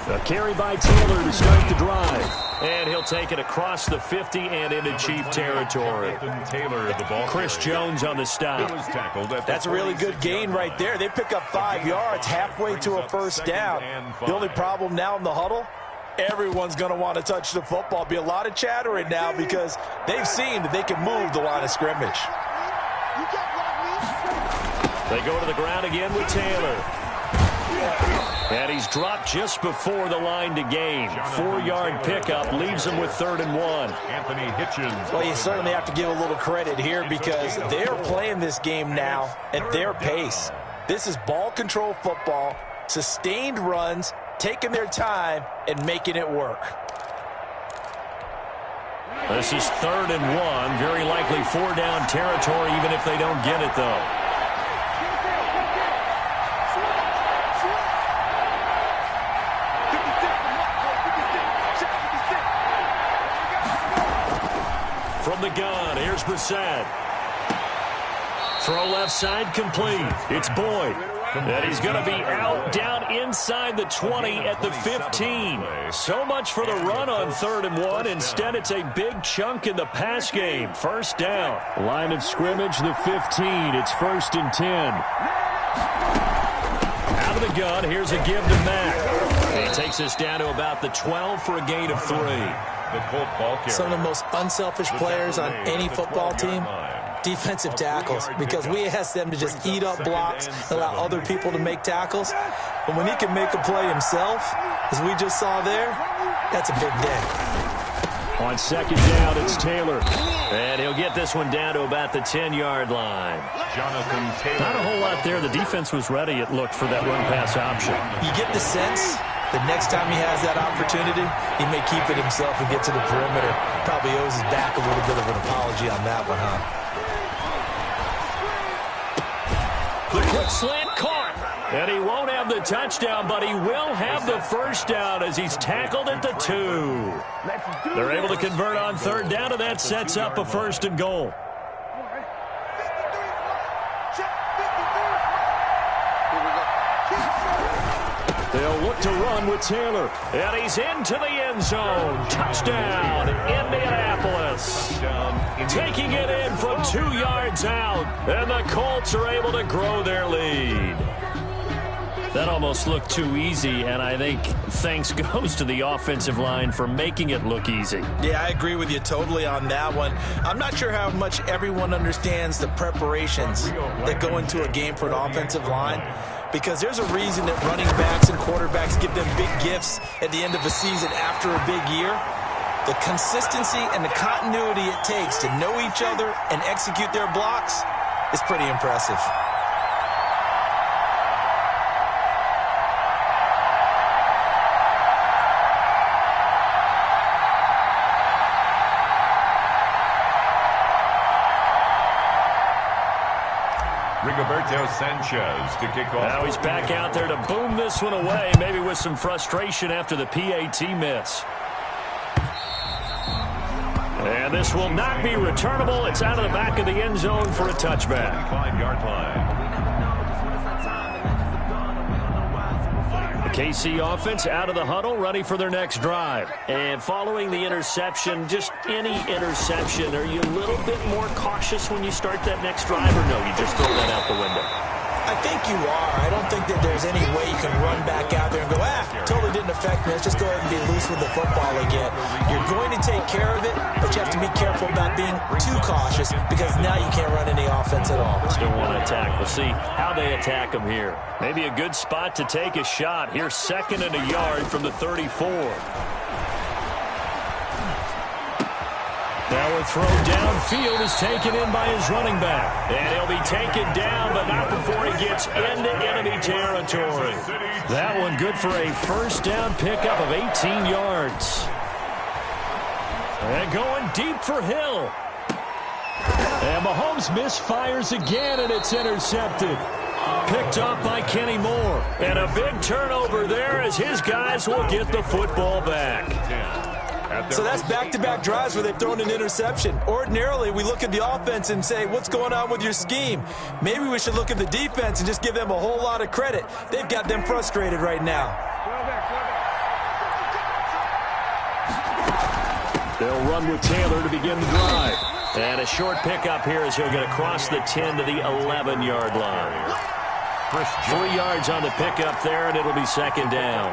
A carry by Taylor to start the drive. And he'll take it across the 50 and into Chief territory. Chris Jones on the stop. That's a really good gain right there. They pick up 5 yards halfway to a first down. The only problem now in the huddle, everyone's going to want to touch the football. Be a lot of chattering now because they've seen that they can move the line of scrimmage. They go to the ground again with Taylor. And he's dropped just before the line to gain. 4-yard pickup leaves him with 3rd and 1. Anthony Hitchens. Well, you certainly have to give a little credit here because they're playing this game now at their pace. This is ball control football, sustained runs, taking their time and making it work. This is 3rd and 1. Very likely 4-down territory even if they don't get it, though. From the gun, here's Brissett. Throw left side complete. It's Boyd. And he's going to be out down inside the 20 at the 15. So much for the run on 3rd and 1. Instead, it's a big chunk in the pass game. 1st down. Line of scrimmage, the 15. It's 1st and 10. Out of the gun, here's a give to Mack. He takes us down to about the 12 for a gain of 3. Some of the most unselfish players on any football team, defensive tackles, because we ask them to just eat up blocks and allow other people to make tackles. But when he can make a play himself, as we just saw there, that's a big day. On 2nd down, it's Taylor. And he'll get this one down to about the 10-yard line. Not a whole lot there. The defense was ready, it looked, for that run-pass option. You get the sense the next time he has that opportunity, he may keep it himself and get to the perimeter. Probably owes his back a little bit of an apology on that one, huh? The quick slant caught. And he won't have the touchdown, but he will have the 1st down as he's tackled at the 2. They're able to convert on 3rd down, and that sets up a 1st and goal. They'll look to run with Taylor. And he's into the end zone. Touchdown, Indianapolis. Taking it in from 2 yards out. And the Colts are able to grow their lead. That almost looked too easy, and I think thanks goes to the offensive line for making it look easy. Yeah, I agree with you totally on that one. I'm not sure how much everyone understands the preparations that go into a game for an offensive line, because there's a reason that running backs and quarterbacks give them big gifts at the end of a season after a big year. The consistency and the continuity it takes to know each other and execute their blocks is pretty impressive. Rigoberto Sanchez to kick off. Now he's back out there to boom this one away, maybe with some frustration after the PAT miss. And this will not be returnable. It's out of the back of the end zone for a touchback. 5-yard line. KC offense out of the huddle, ready for their next drive. And following the interception, just any interception, are you a little bit more cautious when you start that next drive, or no, you just throw that out the window? I think you are. I don't think that there's any way you can run back out there and go, totally didn't affect me. Let's just go ahead and be loose with the football again. You're going to take care of it, but you have to be careful about being too cautious because now you can't run any offense at all. Still want to attack. We'll see how they attack them here. Maybe a good spot to take a shot. Here's 2nd and a yard from the 34. Now a throw downfield is taken in by his running back. And he'll be taken down, but not before he gets into enemy territory. That one good for a 1st down pickup of 18 yards. And going deep for Hill. And Mahomes misfires again, and it's intercepted. Picked off by Kenny Moore. And a big turnover there as his guys will get the football back. So that's back-to-back drives where they've thrown an interception. Ordinarily, we look at the offense and say, what's going on with your scheme? Maybe we should look at the defense and just give them a whole lot of credit. They've got them frustrated right now. They'll run with Taylor to begin the drive. And a short pickup here as he'll get across the 10 to the 11-yard line. 3 yards on the pickup there, and it'll be second down.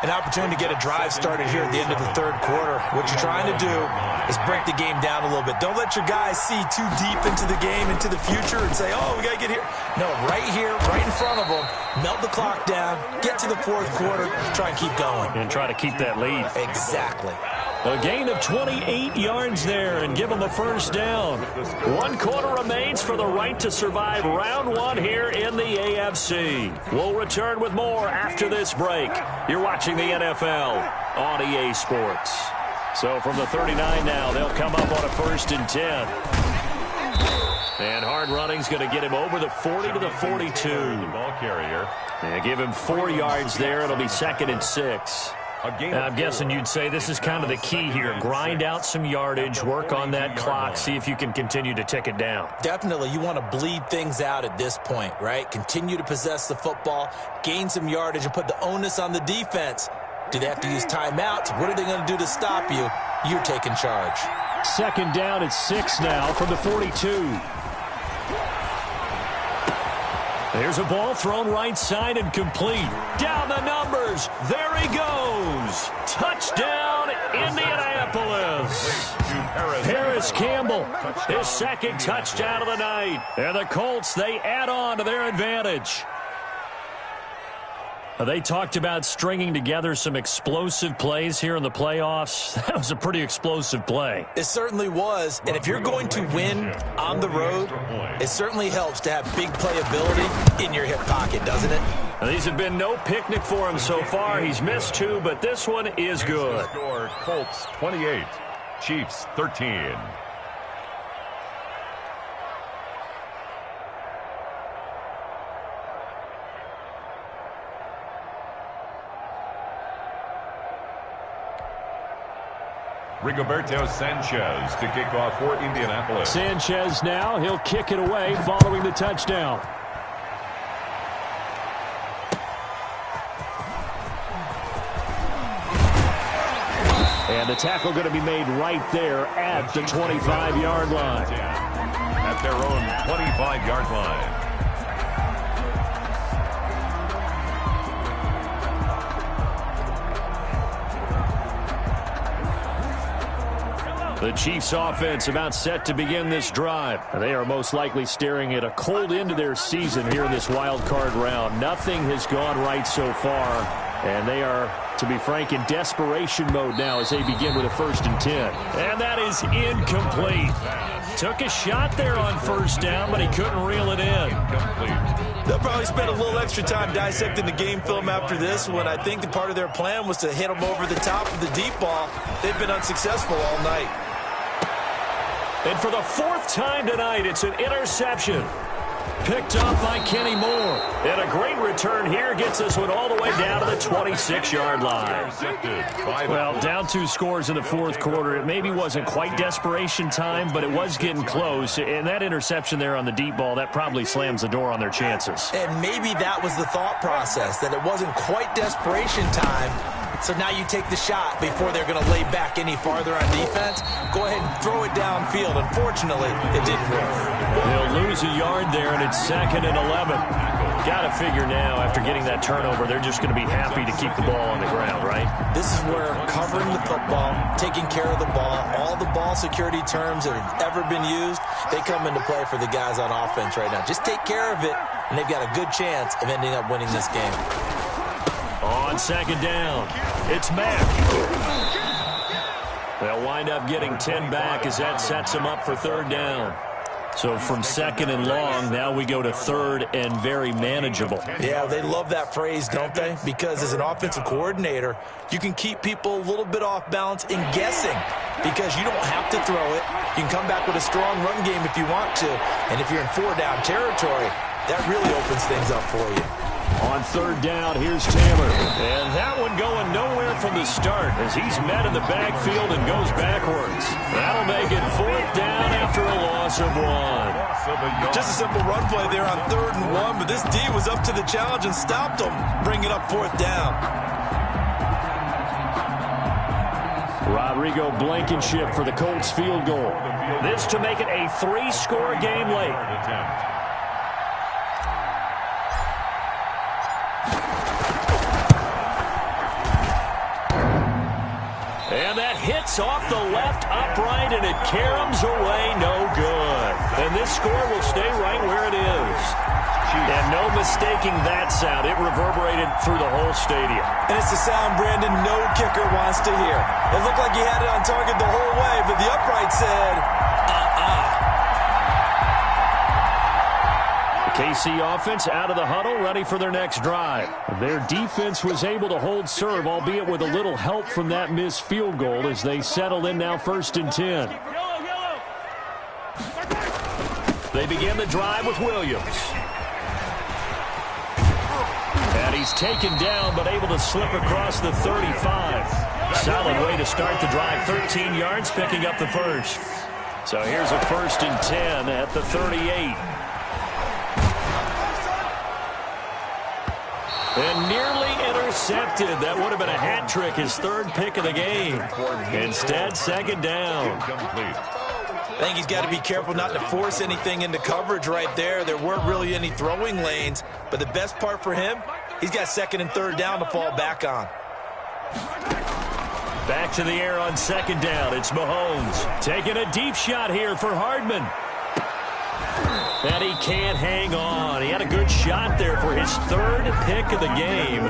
An opportunity to get a drive started here at the end of the third quarter. What you're trying to do is break the game down a little bit. Don't let your guys see too deep into the game, into the future, and say, oh, we got to get here. No, right here, right in front of them, melt the clock down, get to the fourth quarter, try and keep going. And try to keep that lead. Exactly. A gain of 28 yards there and give them a first down. 1 quarter remains for the right to survive round 1 here in the AFC. We'll return with more after this break. You're watching the NFL on EA Sports. So from the 39 now, they'll come up on a 1st and 10. And hard running's going to get him over the 40 to the 42. Ball carrier. And give him 4 yards there. It'll be 2nd and 6. I'm guessing you'd say this is kind of the key here. Grind out some yardage, work on that clock, see if you can continue to tick it down. Definitely. You want to bleed things out at this point, right? Continue to possess the football, gain some yardage, and put the onus on the defense. Do they have to use timeouts? What are they going to do to stop you? You're taking charge. Second down at 6 now from the 42. There's a ball thrown right side and complete. Down the numbers. There he goes. Touchdown, Indianapolis. Harris Campbell, his 2nd touchdown of the night. And the Colts, they add on to their advantage. They talked about stringing together some explosive plays here in the playoffs. That was a pretty explosive play. It certainly was. And if you're going to win on the road, it certainly helps to have big playability in your hip pocket, doesn't it? These have been no picnic for him so far. He's missed 2, but this one is good. Score, Colts 28, Chiefs 13. Rigoberto Sanchez to kick off for Indianapolis. Sanchez now, he'll kick it away following the touchdown. And the tackle going to be made right there at the 25-yard line. At their own 25-yard line. The Chiefs offense about set to begin this drive. They are most likely staring at a cold end to their season here in this wild card round. Nothing has gone right so far, and they are, to be frank, in desperation mode now as they begin with a 1st and 10. And that is incomplete. Took a shot there on 1st down, but he couldn't reel it in. They'll probably spend a little extra time dissecting the game film after this one. I think the part of their plan was to hit them over the top of the deep ball. They've been unsuccessful all night. And for the 4th time tonight, it's an interception. Picked up by Kenny Moore. And a great return here gets this one all the way down to the 26-yard line. Well, down 2 scores in the 4th quarter. It maybe wasn't quite desperation time, but it was getting close. And that interception there on the deep ball, that probably slams the door on their chances. And maybe that was the thought process, that it wasn't quite desperation time. So now you take the shot before they're going to lay back any farther on defense. Go ahead and throw it downfield. Unfortunately, it didn't work. They'll lose a yard there, and it's 2nd and 11. Got to figure now, after getting that turnover, they're just going to be happy to keep the ball on the ground, right? This is where covering the football, taking care of the ball, all the ball security terms that have ever been used, they come into play for the guys on offense right now. Just take care of it, and they've got a good chance of ending up winning this game. On 2nd down, it's Mack. They'll wind up getting 10 back as that sets them up for 3rd down. So from 2nd and long, now we go to 3rd and very manageable. Yeah, they love that phrase, don't they? Because as an offensive coordinator, you can keep people a little bit off balance and guessing because you don't have to throw it. You can come back with a strong run game if you want to. And if you're in 4-down territory, That really opens things up for you. On third down, here's Taylor. And that one going nowhere from the start as he's met in the backfield and goes backwards. That'll make it fourth down after a loss of 1. Just a simple run play there on 3rd and 1, but this D was up to the challenge and stopped him, bringing up 4th down. Rodrigo Blankenship for the Colts field goal. This to make it a 3-score game late. And that hits off the left upright, and it caroms away, no good. And this score will stay right where it is. And no mistaking that sound. It reverberated through the whole stadium. And it's the sound, Brandon, no kicker wants to hear. It looked like he had it on target the whole way, but the upright said, KC offense out of the huddle, ready for their next drive. Their defense was able to hold serve, albeit with a little help from that missed field goal as they settle in now 1st and 10. They begin the drive with Williams. And he's taken down but able to slip across the 35. Solid way to start the drive. 13 yards, picking up the first. So here's a 1st and 10 at the 38. And nearly intercepted. That would have been a hat trick, his 3rd pick of the game. Instead, 2nd down. I think he's got to be careful not to force anything into coverage right there. There weren't really any throwing lanes, but the best part for him, he's got 2nd and 3rd down to fall back on. Back to the air on 2nd down. It's Mahomes taking a deep shot here for Hardman. And he can't hang on. He had a good shot there for his 3rd pick of the game.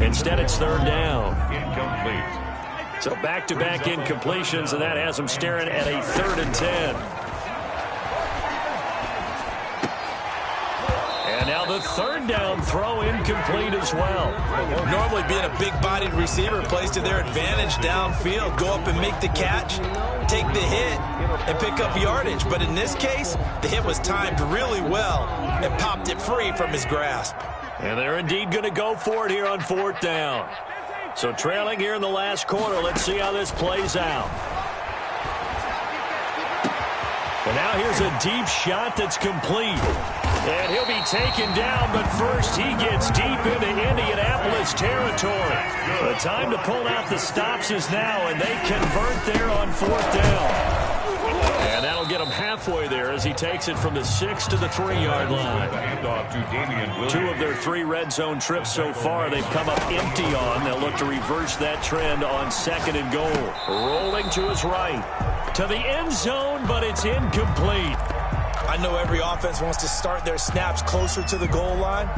Instead, it's 3rd down. Incomplete. So back-to-back incompletions, and that has him staring at a 3rd and 10. And now the 3rd down throw incomplete as well. Normally being a big-bodied receiver plays to their advantage downfield. Go up and make the catch, take the hit, and pick up yardage. But in this case, the hit was timed really well and popped it free from his grasp. And they're indeed going to go for it here on 4th down. So trailing here in the last quarter, let's see how this plays out. And now here's a deep shot that's complete. And he'll be taken down, but first he gets deep into Indianapolis territory. The time to pull out the stops is now, and they convert there on 4th down. And that'll get him halfway there as he takes it from the 6 to the 3-yard line. 2 of their 3 red zone trips so far they've come up empty on. They'll look to reverse that trend on 2nd and goal. Rolling to his right. To the end zone, but it's incomplete. I know every offense wants to start their snaps closer to the goal line,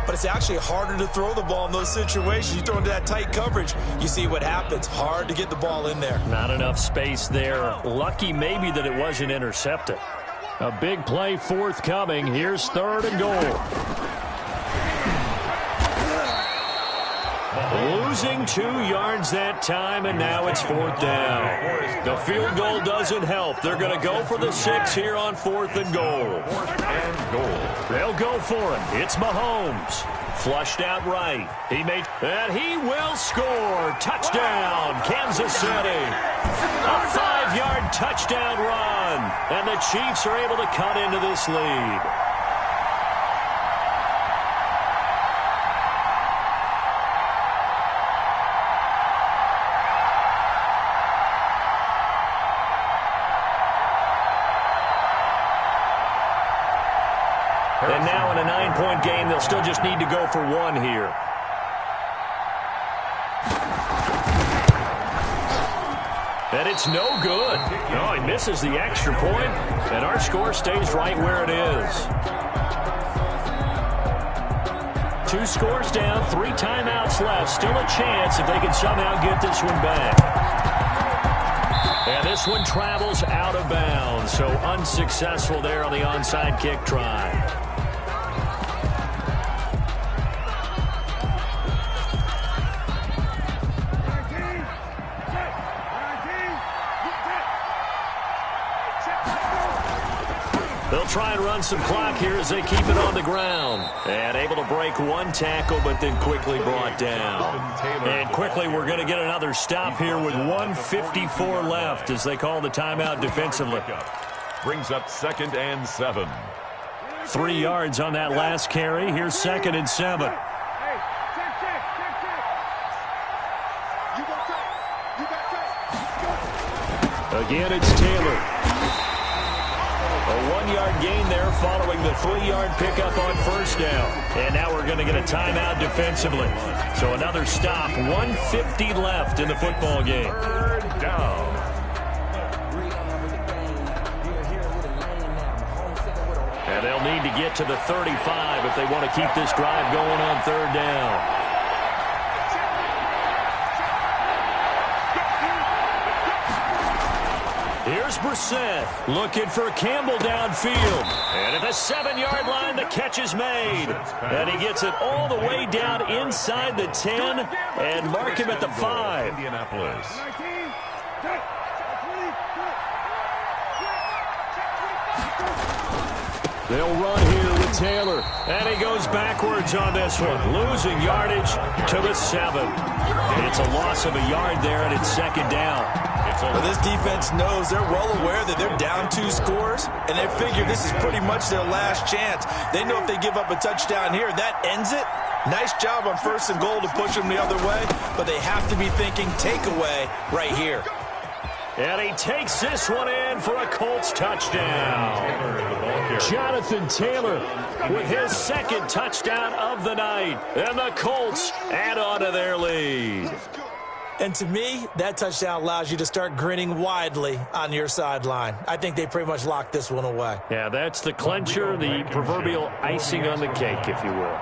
but it's actually harder to throw the ball in those situations. You throw into that tight coverage, you see what happens. Hard to get the ball in there. Not enough space there. Lucky maybe that it wasn't intercepted. A big play forthcoming. Here's 3rd and goal. Losing 2 yards that time, and now it's 4th down. The field goal doesn't help. They're going to go for the 6 here on 4th and goal. They'll go for it. It's Mahomes. Flushed out right. And he will score. Touchdown, Kansas City. A 5-yard touchdown run. And the Chiefs are able to cut into this lead. And now in a 9-point game, they'll still just need to go for 1 here. And it's no good. No, he misses the extra point, and our score stays right where it is. 2 scores down, 3 timeouts left. Still a chance if they can somehow get this one back. And this one travels out of bounds, so unsuccessful there on the onside kick try. They'll try and run some clock here as they keep it on the ground. And able to break one tackle, but then quickly brought down. And quickly, we're going to get another stop here with 1:54 left as they call the timeout defensively. Brings up 2nd and 7. 3 yards on that last carry. Here's 2nd and 7. Again, it's Taylor. A 1-yard gain there following the 3-yard pickup on first down. And now we're going to get a timeout defensively. So another stop. 1:50 left in the football game. 3rd down. And they'll need to get to the 35 if they want to keep this drive going on 3rd down. Here's Brissett looking for Campbell downfield. And at the 7-yard line, the catch is made. And he gets it all the way down inside the 10 and mark him at the 5. Indianapolis. They'll run here with Taylor. And he goes backwards on this one, losing yardage to the 7. It's a loss of a yard there, and it's 2nd down. Well, this defense knows, they're well aware that they're down 2 scores, and they figure this is pretty much their last chance. They know if they give up a touchdown here, that ends it. Nice job on 1st and goal to push them the other way, but they have to be thinking takeaway right here. And he takes this one in for a Colts touchdown. Jonathan Taylor with his 2nd touchdown of the night. And the Colts add on to their lead. And to me, that touchdown allows you to start grinning widely on your sideline. I think they pretty much locked this one away. Yeah, that's the clincher, the proverbial icing on the cake, if you will.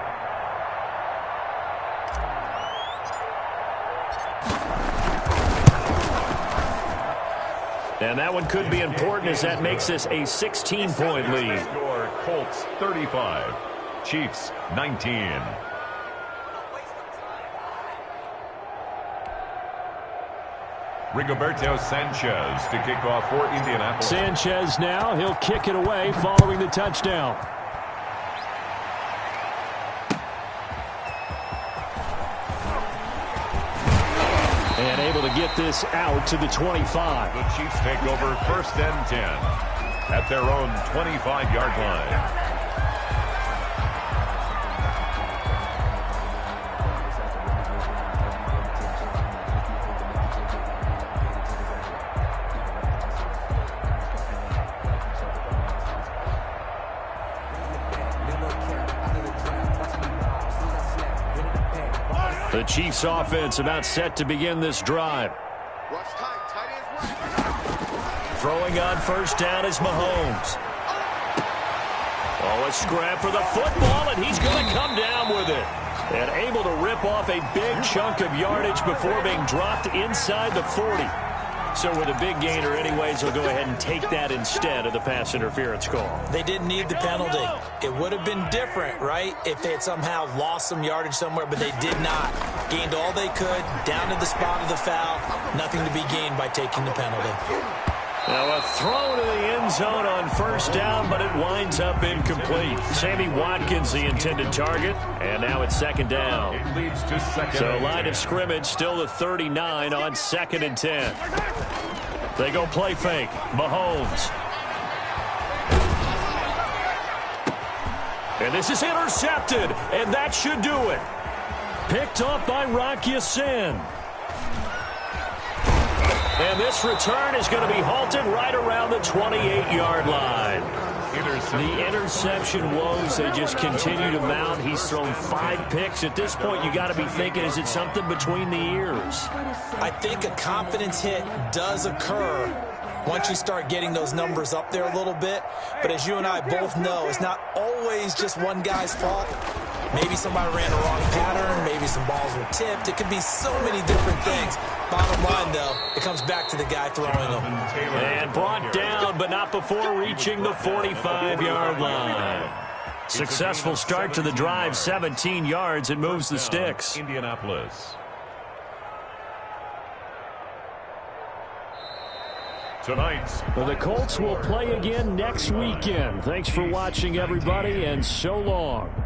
And that one could be important as that makes this a 16-point lead. Score, Colts 35, Chiefs 19. Rigoberto Sanchez to kick off for Indianapolis. Sanchez now, he'll kick it away following the touchdown. And able to get this out to the 25. The Chiefs take over 1st and 10 at their own 25-yard line. The Chiefs offense about set to begin this drive. Throwing on 1st down is Mahomes. Oh, a scrap for the football, and he's going to come down with it. And able to rip off a big chunk of yardage before being dropped inside the 40. So with a big gainer anyways, they'll go ahead and take that instead of the pass interference call. They didn't need the penalty. It would have been different, right, if they had somehow lost some yardage somewhere, but they did not. Gained all they could, down to the spot of the foul. Nothing to be gained by taking the penalty. Now a throw to the end zone on 1st down, but it winds up incomplete. Sammy Watkins, the intended target, and now it's 2nd down. It leads to 2nd. So line of scrimmage still the 39 on 2nd and 10. They go play fake. Mahomes. And this is intercepted, and that should do it. Picked up by Rock Ya-Sin. And this return is going to be halted right around the 28-yard line. The interception woes, they just continue to mount. He's thrown 5 picks. At this point, you got to be thinking, is it something between the ears? I think a confidence hit does occur once you start getting those numbers up there a little bit. But as you and I both know, it's not always just one guy's fault. Maybe somebody ran a wrong pattern. Maybe some balls were tipped. It could be so many different things. Bottom line, though, it comes back to the guy throwing them. And brought down, but not before reaching the 45-yard line. Successful start to the drive, 17 yards. It moves the sticks. Indianapolis. tonight's. Well, the Colts will play again next weekend. Thanks for watching, everybody, and so long.